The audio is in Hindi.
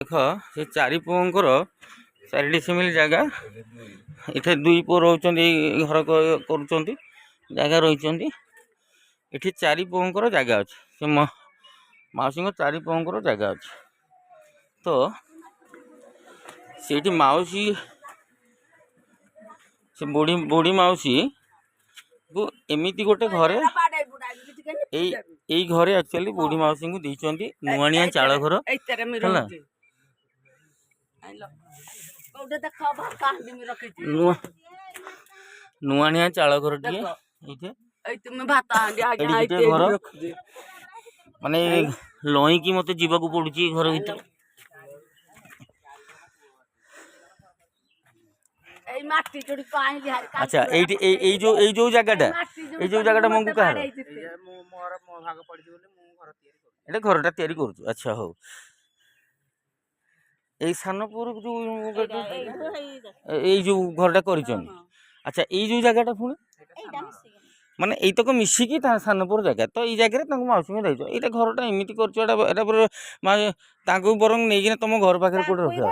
देख से चारि पुओंकर 4 डिसिमिल जगह इथे 2 पुओ रोचंदी घर करूचंदी जगह रहिचंदी इठी 4 पुओंकर जगह अछि से माउसी को 4 पुओंकर जगह अछि तो सेठी माउसी से बुढ़ी बुढ़ी माउसी को एमिति गोटे घरे এই ঘরে एक्चुअली बुढ़ी माउसी को देइचंदी नुआनिया चाळ घर हला नुआनिया चाळ घर टिए एथे तुम भात हांडी घर माने लई की मते जीवा को पडुची घर भीतर अच्छा এই जो জায়গাটা মঙ্গু কাହାର এটা ঘরটা তৈরি করছো আচ্ছা হও এই সানপুর এই যে ঘরটা করিছন আচ্ছা এই যে জায়গাটা পুଣି মানে এইতক মিশিকি সানপুর জায়গা তো এই জায়গায় তাকে মাউসী রয়েছ এইটা ঘরটা এমিতি করছো এটা এটা তাকে বরং নেইকিনা তুম ঘর পাখে কোটে রখিবা